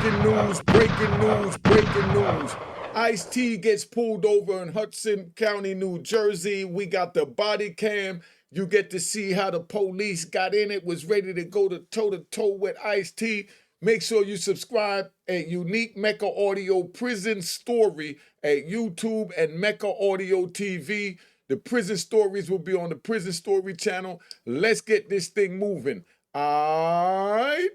Breaking news, breaking news, breaking news. Ice-T gets pulled over in Hudson County, New Jersey. We got the body cam. You get to see how the police got in it, was ready to go to toe-to-toe with Ice-T. Make sure you subscribe at Unique Mecca Audio Prison Story at YouTube and Mecca Audio TV. The prison stories will be on the Prison Story channel. Let's get this thing moving. All right.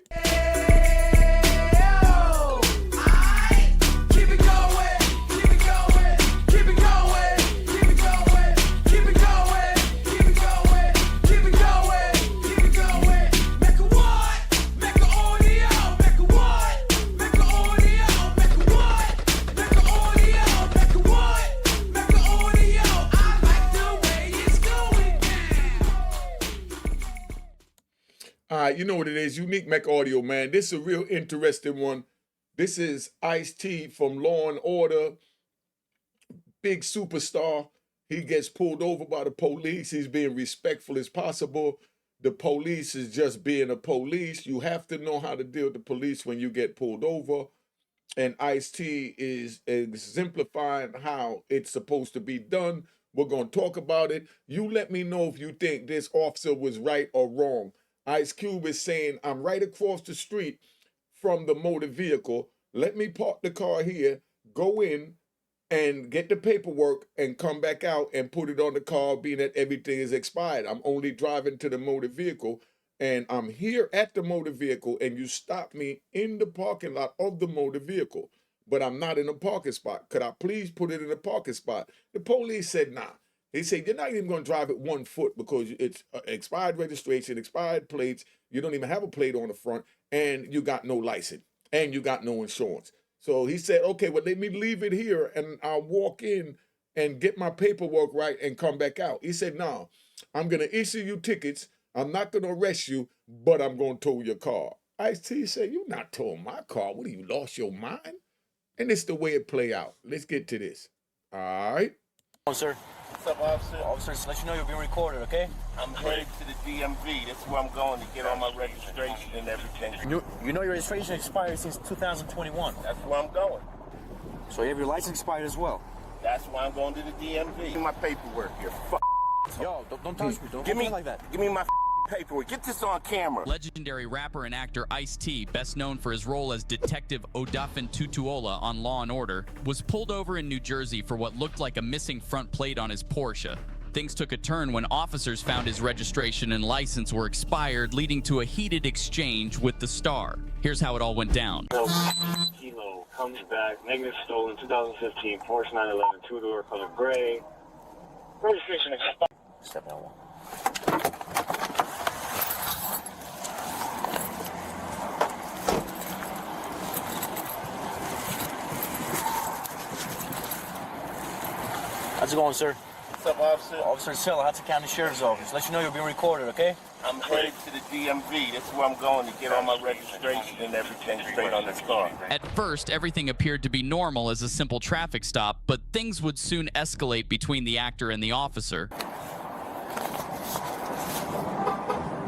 All right, you know what it is. Unique Mech Audio, man. This is a real interesting one. This is Ice-T from Law and Order. Big superstar. He gets pulled over by the police. He's being respectful as possible. The police is just being a police. You have to know how to deal with the police when you get pulled over. And Ice-T is exemplifying how it's supposed to be done. We're going to talk about it. You let me know if you think this officer was right or wrong. Ice Cube is saying, I'm right across the street from the motor vehicle. Let me park the car here, go in and get the paperwork and come back out and put it on the car, being that everything is expired. I'm only driving to the motor vehicle and I'm here at the motor vehicle and you stop me in the parking lot of the motor vehicle, but I'm not in a parking spot. Could I please put it in a parking spot? The police said, nah. They say, you're not even going to drive it 1 foot because it's expired registration, expired plates. You don't even have a plate on the front, and you got no license, and you got no insurance. So he said, okay, well, let me leave it here, and I'll walk in and get my paperwork right and come back out. He said, no, I'm going to issue you tickets. I'm not going to arrest you, but I'm going to tow your car. Ice-T said, you're not towing my car. What, have you lost your mind? And it's the way it play out. Let's get to this. All right. Oh, sir. What's up, officer? Officer, let you know you're being recorded, okay? I'm headed to the DMV. That's where I'm going to get all my registration and everything. You know your registration expired since 2021. That's where I'm going. So you have your license expired as well? That's why I'm going to the DMV. Give me my paperwork here. Yo, don't touch me. Don't give me like that. Give me my paperwork. Get this on camera. Legendary rapper and actor Ice-T, best known for his role as Detective Odafin Tutuola on Law and Order, was pulled over in New Jersey for what looked like a missing front plate on his Porsche. Things took a turn when officers found his registration and license were expired, leading to a heated exchange with the star. Here's how it all went down. Kilo comes back, negative stolen, 2015 Porsche 911, two-door, color gray. Registration expired. Step out one. How's it going, sir? What's up, officer? Officer Silla, Hudson County Sheriff's Office. Let you know you're being recorded, okay? I'm headed to the DMV. That's where I'm going to get all my registration and everything straight on this car. At first, everything appeared to be normal as a simple traffic stop, but things would soon escalate between the actor and the officer.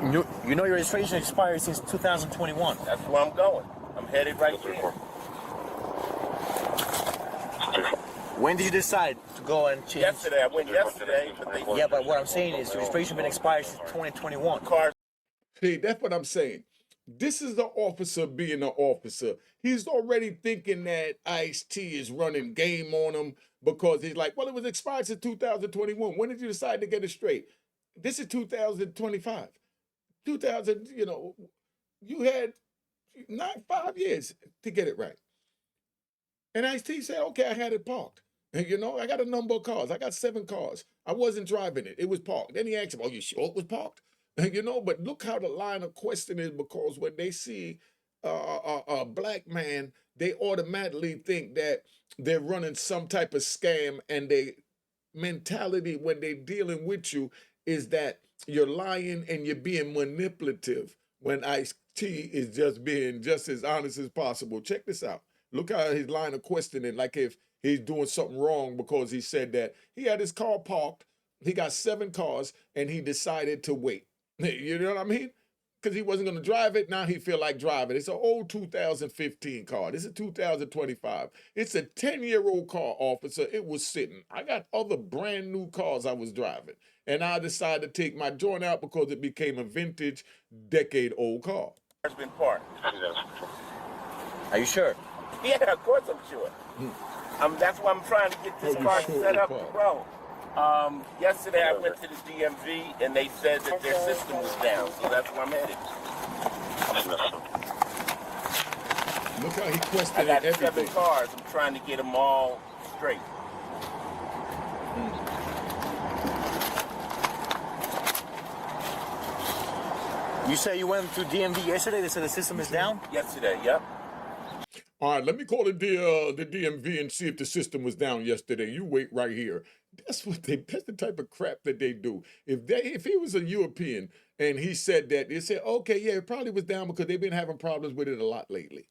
You know your registration expired since 2021. That's where I'm going. I'm headed right there. When did you decide to go and change? Yesterday. I went yesterday, but they... Yeah, but what I'm saying is your registration been expired since 2021. Cars. See, that's what I'm saying. This is the officer being an officer. He's already thinking that Ice-T is running game on him because he's like, well, it was expired since 2021. When did you decide to get it straight? This is 2025. 2000, you had 5 years to get it right. And Ice-T said, okay, I had it parked. And, I got a number of cars. I got 7 cars. I wasn't driving it. It was parked. Then he asked him, oh, you sure it was parked? And, but look how the line of question is, because when they see a black man, they automatically think that they're running some type of scam, and their mentality when they're dealing with you is that you're lying and you're being manipulative, when Ice-T is just being just as honest as possible. Check this out. Look how his line of questioning, like if he's doing something wrong, because he said that he had his car parked, he got 7 cars, and he decided to wait. You know what I mean? because he wasn't going to drive it. Now he feel like driving. It's an old 2015 car. This is 2025. It's a 10-year-old car, officer. It was sitting. I got other brand new cars I was driving. And I decided to take my joint out because it became a vintage, decade-old car. It's been parked. Are you sure? Yeah, of course I'm sure. That's why I'm trying to get this car set up to roll. Yesterday I went to the DMV and they said that their system was down, so that's where I'm headed. Look how he I questioned got everything. 7 cars. I'm trying to get them all straight. You say you went to DMV yesterday? They said the system is down? Yesterday, yep. All right, let me call the DMV and see if the system was down yesterday. You wait right here. That's the type of crap that they do. If he was a European and he said that, they said, okay, yeah, it probably was down because they've been having problems with it a lot lately.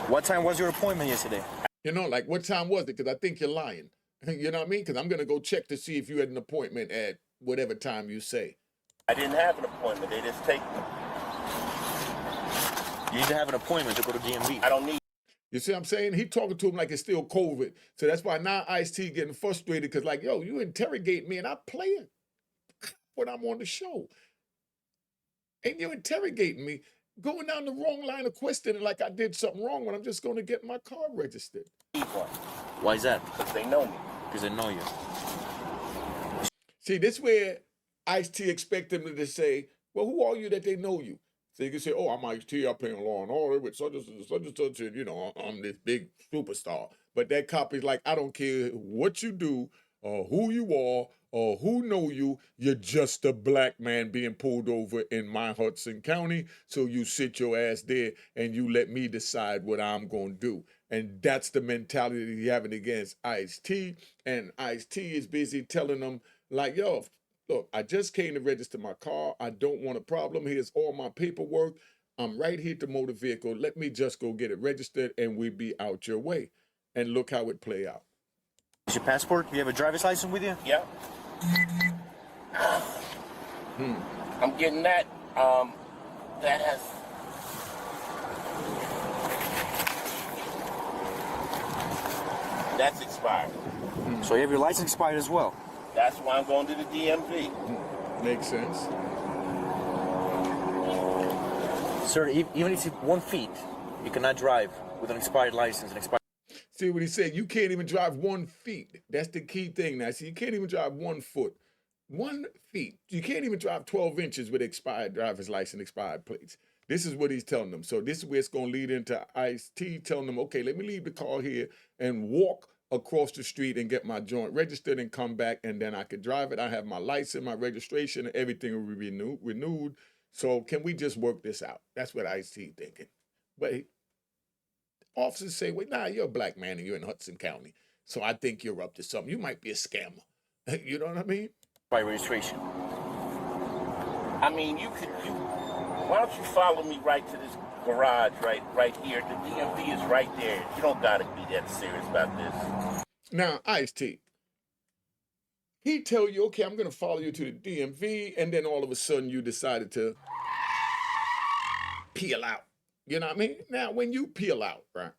What time was your appointment yesterday? You know, like what time was it? Because I think you're lying. You know what I mean? Because I'm going to go check to see if you had an appointment at whatever time you say. I didn't have an appointment. They just take me. You need to have an appointment to go to DMV. I don't need. You see what I'm saying? He talking to him like it's still COVID. So that's why now Ice-T getting frustrated because like, yo, you interrogate me and I play it when I'm on the show. And you interrogating me, going down the wrong line of questioning like I did something wrong when I'm just going to get my car registered. Why is that? Because they know me. Because they know you. See, this where Ice-T expect them to say, well, who are you that they know you? So you can say, oh, I'm Ice-T, I'm playing Law and Order with such and such, and, you know, I'm this big superstar. But that cop is like, I don't care what you do or who you are or who know you, you're just a black man being pulled over in my Hudson County. So you sit your ass there and you let me decide what I'm going to do. And that's the mentality he's having against Ice-T. And Ice-T is busy telling them, like, yo, look, I just came to register my car. I don't want a problem. Here's all my paperwork. I'm right here to motor vehicle. Let me just go get it registered and we'll be out your way. And look how it play out. Is your passport? You have a driver's license with you? Yeah. I'm getting that. That has. That's expired. So you have your license expired as well? That's why I'm going to the DMV. Makes sense. Sir, even if it's 1 feet, you cannot drive with an expired license. See what he said? You can't even drive 1 feet. That's the key thing now. See, you can't even drive 1 foot. 1 feet. You can't even drive 12 inches with expired driver's license, expired plates. This is what he's telling them. So this is where it's going to lead into Ice-T telling them, okay, let me leave the car here and walk across the street and get my joint registered and come back, and then I could drive it. I have my license, my registration, and everything will be renewed. So can we just work this out? That's what Ice-T thinking. But officers say, well, nah, you're a black man and you're in Hudson County. So I think you're up to something. You might be a scammer. You know what I mean? By registration. I mean, why don't you follow me right to this garage right here? The DMV is right there. You don't gotta be that serious about this. Now, Ice-T, he tell you, okay, I'm gonna follow you to the DMV, and then all of a sudden you decided to peel out. You know what I mean? Now, when you peel out, right?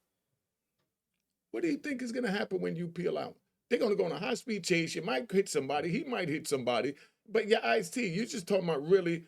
What do you think is gonna happen when you peel out? They're gonna go on a high-speed chase. You might hit somebody. He might hit somebody. But yeah, Ice-T, you're just talking about really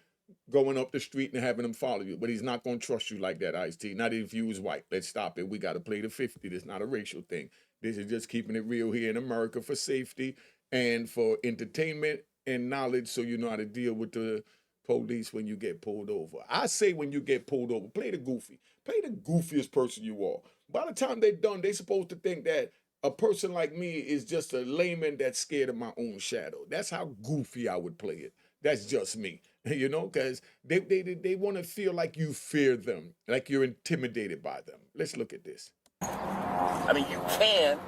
going up the street and having him follow you. But he's not going to trust you like that, Ice-T. Not if you was white. Let's stop it. We got to play the 50. This is not a racial thing. This is just keeping it real here in America for safety and for entertainment and knowledge so you know how to deal with the police when you get pulled over. I say when you get pulled over, play the goofy. Play the goofiest person you are. By the time they're done, they're supposed to think that a person like me is just a layman that's scared of my own shadow. That's how goofy I would play it. That's just me, you know, because they want to feel like you fear them, like you're intimidated by them. Let's look at this. I mean, you can,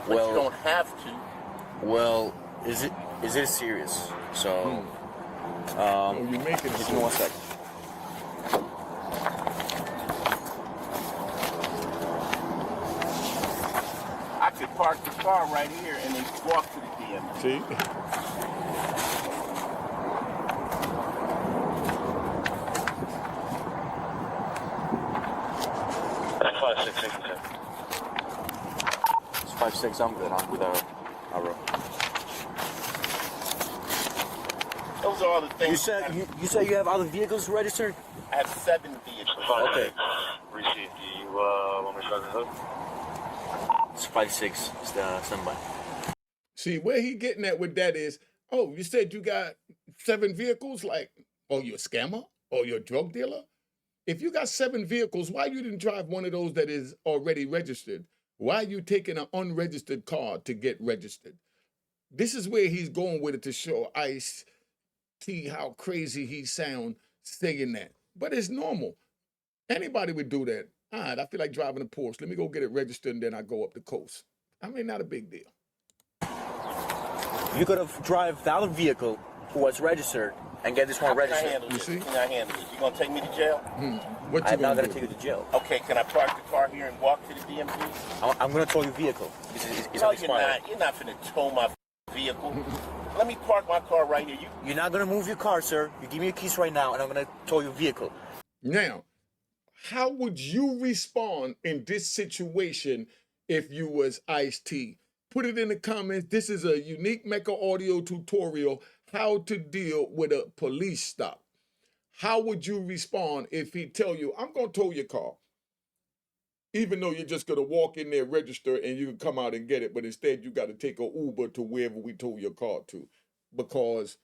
but you don't have to. Well, is it serious? So, Oh, you're making it. give me 1 second. I could park the car right here and then walk to the DMV. See? 667. It's 5-6. I'm good. I'm with our row. Those are all the things. You said you have other vehicles registered? I have 7 vehicles. Okay. Receipt. Do you want me to start the hood? It's 5-6. It's the standby. See, where he getting at with that is, oh, you said you got 7 vehicles? Like, oh, you're a scammer? Or you're a drug dealer? If you got 7 vehicles, why you didn't drive one of those that is already registered? Why are you taking an unregistered car to get registered? This is where he's going with it to show ICE how crazy he sound saying that. But it's normal. Anybody would do that. All right, I feel like driving a Porsche. Let me go get it registered and then I go up the coast. I mean, not a big deal. You could have drive the other vehicle who was registered and get this one registered. Can I handle You this? see? Can I handle this? You gonna take me to jail? What you I'm not gonna going to do? take you to jail. Okay, can I park the car here and walk to the DMV? I'm going to tow your vehicle. It's No, you're expired. not. You're not finna tow my vehicle. Let me park my car right here. You're not going to move your car, sir. You give me your keys right now, and I'm going to tow your vehicle. Now, how would you respond in this situation if you was Ice-T? Put it in the comments. This is a unique Mecca audio tutorial, how to deal with a police stop. How would you respond if he tell you, I'm going to tow your car? Even though you're just going to walk in there, register, and you can come out and get it, but instead you got to take an Uber to wherever we tow your car to, because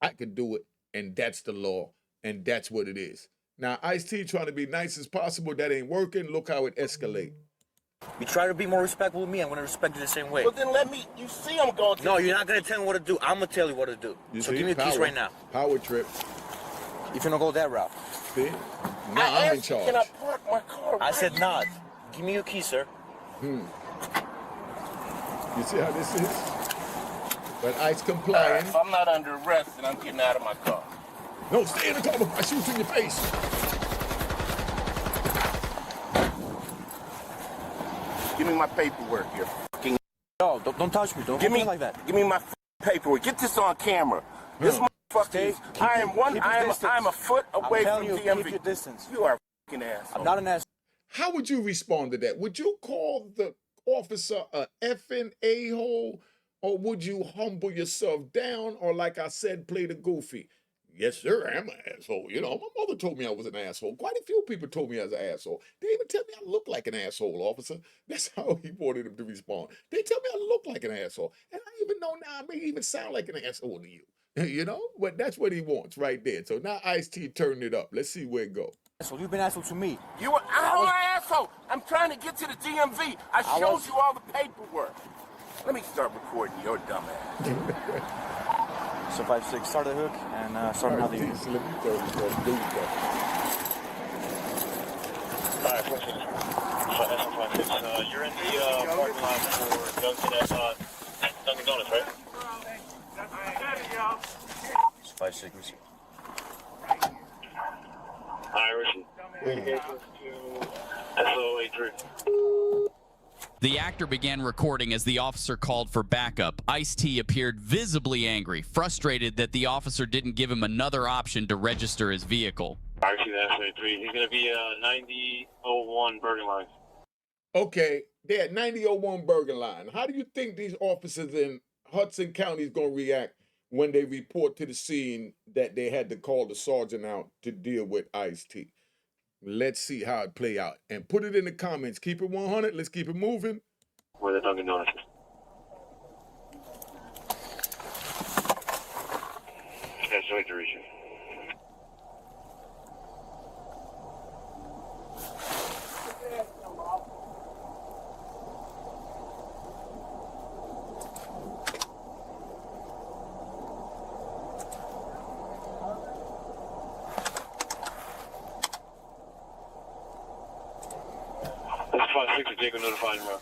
I could do it, and that's the law, and that's what it is. Now, Ice-T trying to be nice as possible, that ain't working. Look how it escalates. You try to be more respectful with me, I'm going to respect you the same way. Well, then let me. You see, I'm going to. No, you're not going to tell me what to do. I'm going to tell you what to do. You So see? give me your keys Power. right now. Power trip. If you're going to go that route. See? Now I I'm in asked you, charge. can I park my car? I said right not. Give me your keys, sir. You see how this is? But ICE complying. If I'm not under arrest, then I'm getting out of my car. No, stay in the car before I shoot you in your face. Give me my paperwork here. Fucking. No, don't touch me. Don't Give come me in like that. Give me my paperwork. Get this on camera. This motherfucker. Keep I am your distance. I'm a foot away from telling you, DMV. keep your distance. You are a fucking asshole. I'm not an ass. How would you respond to that? Would you call the officer a effing a-hole, or would you humble yourself down, or like I said, play the goofy? Yes, sir, I'm an asshole. You know, my mother told me I was an asshole. Quite a few people told me I was an asshole. They even tell me I look like an asshole, officer. That's how he wanted him to respond. They tell me I look like an asshole. And I even know now I may even sound like an asshole to you. You know? But that's what he wants right there. So now Ice-T turned it up. Let's see where it goes. So you've been asshole to me. I'm an asshole. I'm trying to get to the DMV. I showed you all the paperwork. Let me start recording your dumb ass. So 5-6, start the hook and start another unit. Let me tell you what do that. Alright, 4-6. You're in the parking lot for Dunkin' Donuts, right? It's 5-6, receipt. Alright, receipt. Communications to SO83. The actor began recording as the officer called for backup. Ice-T appeared visibly angry, frustrated that the officer didn't give him another option to register his vehicle. Alright, see the SO83. He's gonna be 9001 Bergen Line. Okay, they're at 9001 Bergen Line. How do you think these officers in Hudson County is going to react when they report to the scene that they had to call the sergeant out to deal with Ice-T? Let's see how it play out. And put it in the comments. Keep it 100. Let's keep it moving. Where the Dunkin' Donuts is. SO83 reach you. That's 5-6 to Jacob notifying him.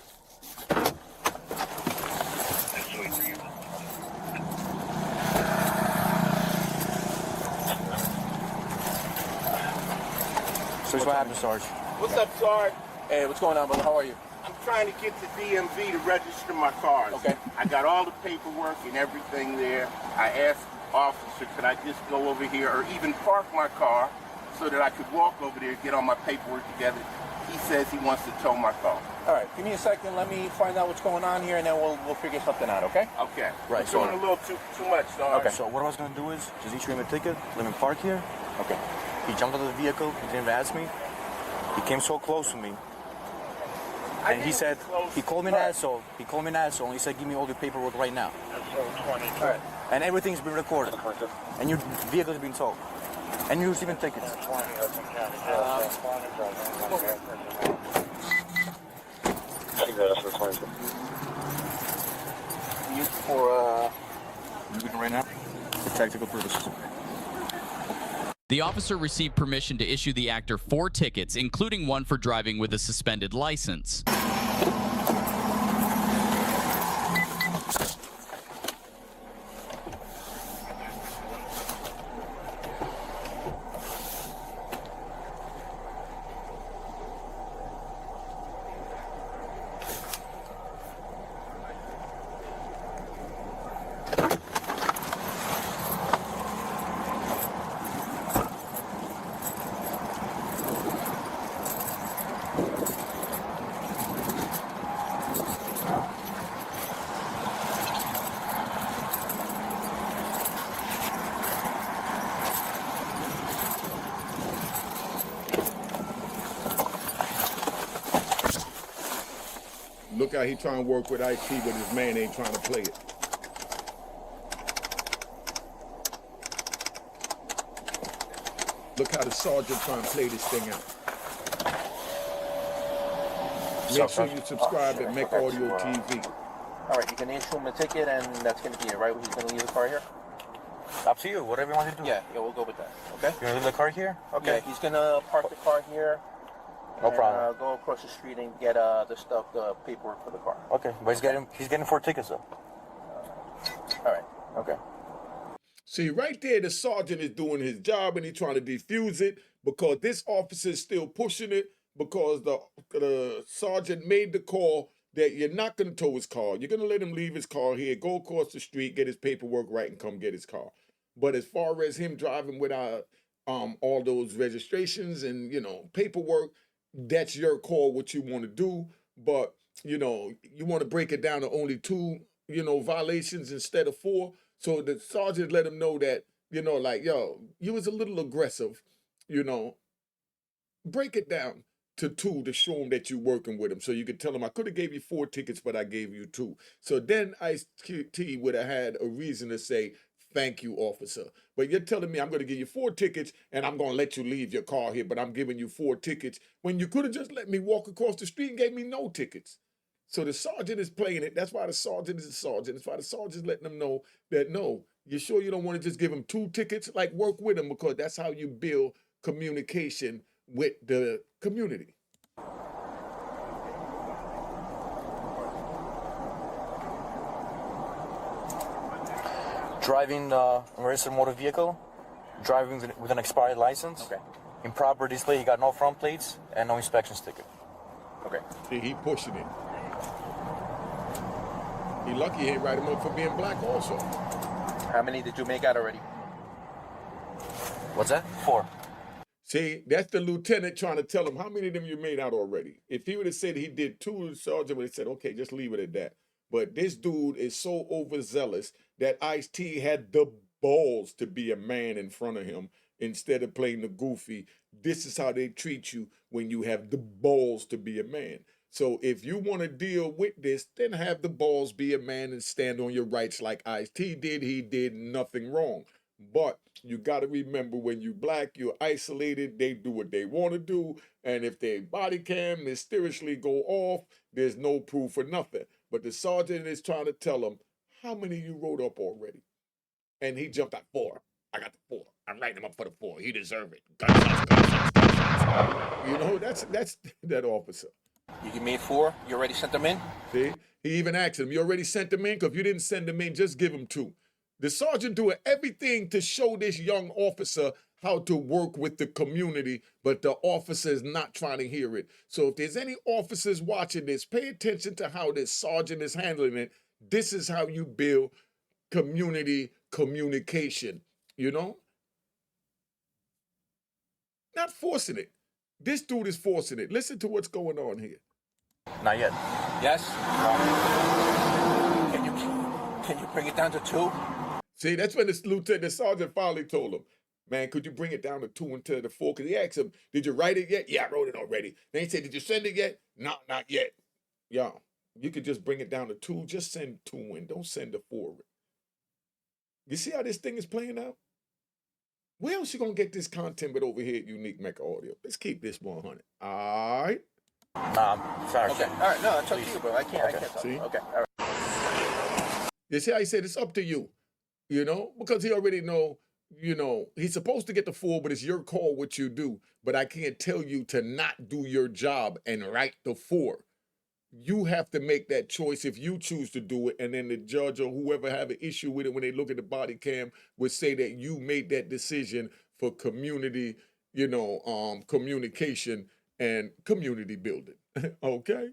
So what happened, Sarge? What's up, Sarge? Hey, what's going on, brother? How are you? I'm trying to get to DMV to register my cars. Okay. I got all the paperwork and everything there. I asked the officer, could I just go over here or even park my car so that I could walk over there and get all my paperwork together. he says he wants to tow my car. All right, give me a second. Let me find out what's going on here, and then we'll figure something out, okay? Okay. Right, You're doing a little too much, dog. Okay. So what I was gonna do is just issue him a ticket, let him park here. Okay. He jumped out of the vehicle. He didn't even ask me. He came so close to me, and he said he called me an asshole. He called me an asshole, and he said, "Give me all your paperwork right now." All right. And everything's been recorded, and your vehicle's been towed, and you're receiving tickets. Used for moving right now for tactical purposes. The officer received permission to issue the actor 4 tickets, including one for driving with a suspended license. Look how he trying to work with IT, but his man ain't trying to play it. Look how the sergeant trying to play this thing out. Make sure you subscribe at Mech Audio TV. All right, you can issue him a ticket, and that's going to be it, right? He's going to leave the car here? Up to you, whatever you want to do. Yeah, we'll go with that, okay? You want to leave the car here? Okay. Yeah, he's going to park the car here. No problem. Go across the street and get the paperwork for the car. Okay, but he's getting 4 tickets, though. All right, okay. See, right there, the sergeant is doing his job, and he's trying to defuse it because this officer is still pushing it because the sergeant made the call that you're not going to tow his car. You're going to let him leave his car here, go across the street, get his paperwork right, and come get his car. But as far as him driving without all those registrations and, paperwork, that's your call, what you want to do. But, you want to break it down to only 2, violations instead of 4. So the sergeant let him know that, you was a little aggressive, break it down to 2 to show him that you're working with him. So you could tell him, I could have gave you 4 tickets, but I gave you 2. So then Ice-T would have had a reason to say, thank you, officer. But you're telling me I'm going to give you 4 tickets and I'm going to let you leave your car here, but I'm giving you 4 tickets when you could have just let me walk across the street and gave me no tickets. So the sergeant is playing it. That's why the sergeant is the sergeant. That's why the sergeant's letting them know that, no, you sure you don't want to just give him 2 tickets? Like, work with him, because that's how you build communication with the community. Driving a registered motor vehicle, driving with an expired license. Okay. Improper display, he got no front plates and no inspection sticker. Okay. See, he pushing it. He lucky he ain't write him up for being black also. How many did you make out already? What's that? 4. See, that's the lieutenant trying to tell him how many of them you made out already. If he would have said he did 2, the sergeant would have said, okay, just leave it at that. But this dude is so overzealous that Ice-T had the balls to be a man in front of him instead of playing the goofy. This is how they treat you when you have the balls to be a man. So if you want to deal with this, then have the balls, be a man, and stand on your rights like Ice-T did. He did nothing wrong. But you got to remember, when you black, you're isolated. They do what they want to do. And if their body cam mysteriously go off, there's no proof for nothing. But the sergeant is trying to tell him, how many you wrote up already? And he jumped out 4. I got the 4. I'm writing him up for the 4. He deserve it. Gunshots. That's that officer. You made 4? You already sent them in? See? He even asked him, you already sent them in? Because if you didn't send them in, just give him 2. The sergeant doing everything to show this young officer how to work with the community, but the officer is not trying to hear it. So if there's any officers watching this, pay attention to how this sergeant is handling it. This is how you build community communication, Not forcing it. This dude is forcing it. Listen to what's going on here. Not yet. Yes? Can you bring it down to 2? See, that's when the sergeant finally told him, man, could you bring it down to 2 instead of the 4? Because he asked him, did you write it yet? Yeah, I wrote it already. Then he said, did you send it yet? No, not yet. Y'all, you could just bring it down to 2. Just send 2 in. Don't send the 4. You see how this thing is playing out? Where else you going to get this content but over here at Unique Mecca Audio? Let's keep this 100. All right? Sorry. Okay. All right. No, it's up to you, bro. I can't talk. See? Okay. All right. You see how he said it's up to you, you know, because he already know, you know, he's supposed to get the 4, but it's your call what you do. But I can't tell you to not do your job and write the 4. You have to make that choice if you choose to do it, and then the judge or whoever have an issue with it when they look at the body cam would say that you made that decision for community, you know, communication and community building. Okay?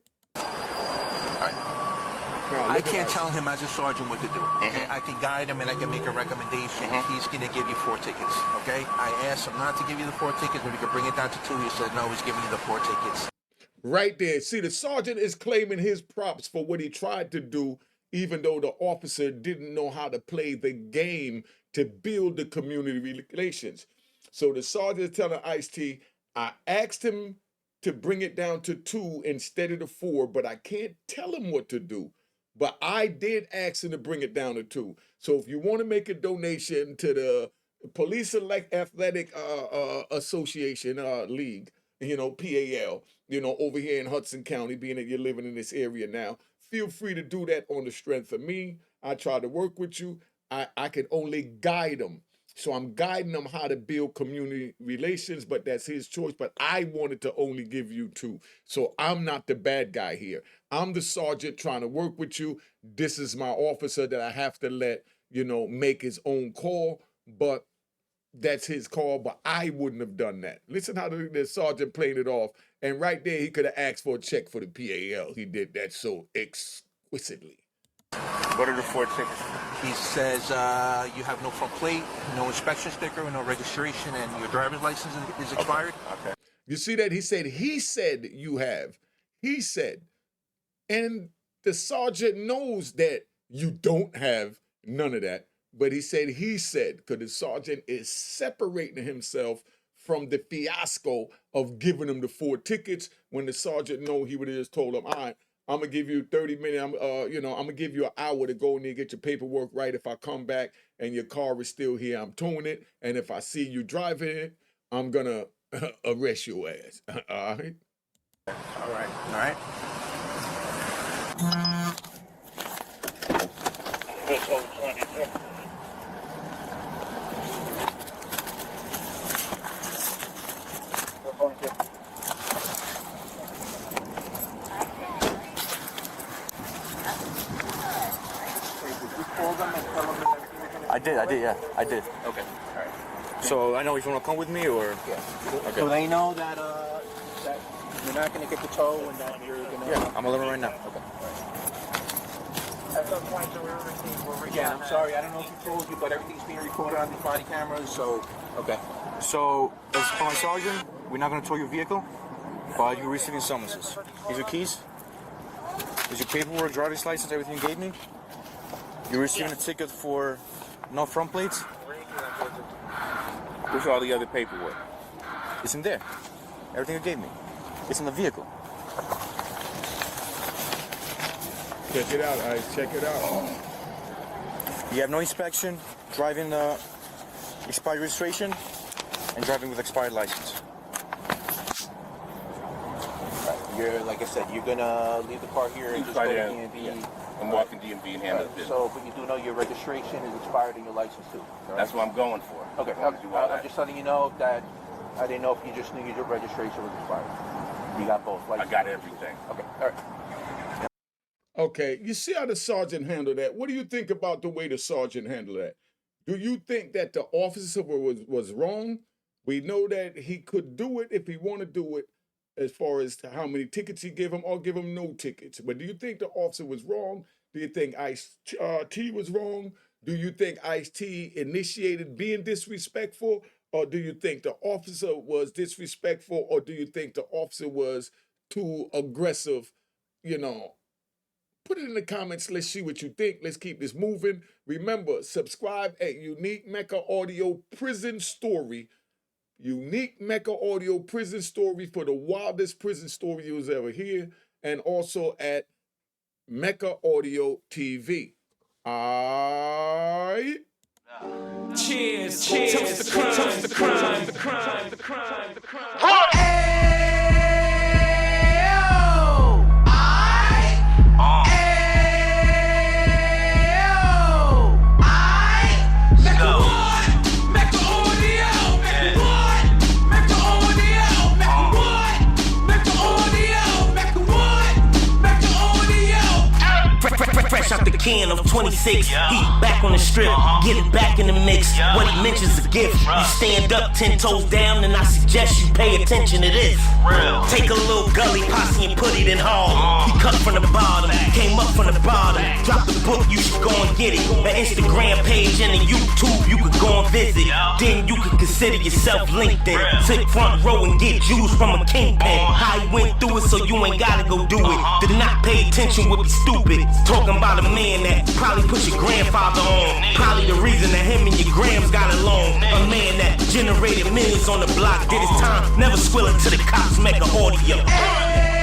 Now, I look at can't us. tell him as a sergeant what to do. Okay? I can guide him and I can make a recommendation. He's going to give you 4 tickets. Okay? I asked him not to give you the 4 tickets, but he could bring it down to 2. He said, no, he's giving you the 4 tickets. Right there. See, the sergeant is claiming his props for what he tried to do, even though the officer didn't know how to play the game to build the community relations. So the sergeant is telling Ice-T, I asked him to bring it down to 2 instead of the 4, but I can't tell him what to do. But I did ask him to bring it down to 2. So if you want to make a donation to the Police Athletic Association League, you know, PAL, you know, over here in Hudson County, being that you're living in this area now, feel free to do that on the strength of me. I try to work with you. I can only guide them. So I'm guiding them how to build community relations, but that's his choice. But I wanted to only give you 2. So I'm not the bad guy here. I'm the sergeant trying to work with you. This is my officer that I have to let, you know, make his own call. But that's his call, but I wouldn't have done that. Listen how the sergeant played it off. And right there, he could have asked for a check for the PAL. He did that so exquisitely. What are the 4 tickets? He says you have no front plate, no inspection sticker, no registration, and your driver's license is expired. Okay. You see that? He said you have. He said. And the sergeant knows that you don't have none of that. But he said, because the sergeant is separating himself from the fiasco of giving him the 4 tickets. When the sergeant know, he would have just told him, all right, I'm gonna give you 30 minutes. I'm gonna give you an hour to go in there, get your paperwork right. If I come back and your car is still here, I'm towing it. And if I see you driving it, I'm gonna arrest your ass. All right. All right. That's all it's on, yeah. I did, yeah. I did. Okay. All right. So I know if you want to come with me or... Yeah. Okay. So they know that that you're not going to get the tow and that you're going to... Yeah, I'm 11 right now. Okay. At some point, so we're recording. Yeah, I'm sorry. I don't know if he told you, but everything's being recorded on these body cameras, so... Okay. So, as for my sergeant, we're not going to tow your vehicle, but you're receiving summonses. Here's your keys. Here's your paperwork, driver's license, everything you gave me. You're receiving a ticket for no front plates. Where's all the other paperwork? It's in there. Everything you gave me. It's in the vehicle. Check it out, Ice. Check it out. You have no inspection, driving expired registration, and driving with expired license. You're, like I said, you're going to leave the car here and just go to DMV. Yeah. I'm walking DMV and handle the business. So, but you do know your registration is expired and your license too. Correct? That's what I'm going for. Okay, I'm going to do all I'm that. just letting you know that I didn't know if you just knew your registration was expired. You got both. I got everything. Okay, all right. Okay, you see how the sergeant handled that? What do you think about the way the sergeant handled that? Do you think that the officer was wrong? We know that he could do it if he want to do it, as far as how many tickets he give him or give him no tickets. But do you think the officer was wrong? Do you think Ice-T was wrong? Do you think Ice-T initiated being disrespectful? Or do you think the officer was disrespectful? Or do you think the officer was too aggressive? You know, put it in the comments. Let's see what you think. Let's keep this moving. Remember, subscribe at Unique Mecca Audio Prison Story. Unique Mecca Audio Prison Story for the wildest prison story you was ever hear. And also at Mecca Audio TV. All right. Cheers, cheers, toast the crime, toast the crime, the crime, the crime, the crime. Fresh out the can of 26, heat back on the strip, get it back in the mix. What he mentions is a gift. You stand up 10 toes down, and I suggest you pay attention to this. Take a little gully posse and put it in hall. He cut from the bottom, came up from the bottom. Drop the book, you should go and get it. An Instagram page and a YouTube you could go and visit. Then you could consider yourself LinkedIn. Sit front row and get Jews from a kingpin. How he went through it, so you ain't gotta go do it. Did not pay attention would be stupid. Talking about a man that probably put your grandfather on. Probably the reason that him and your grams got along. A man that generated millions on the block, did his time, never squilling to the cops, make a audio.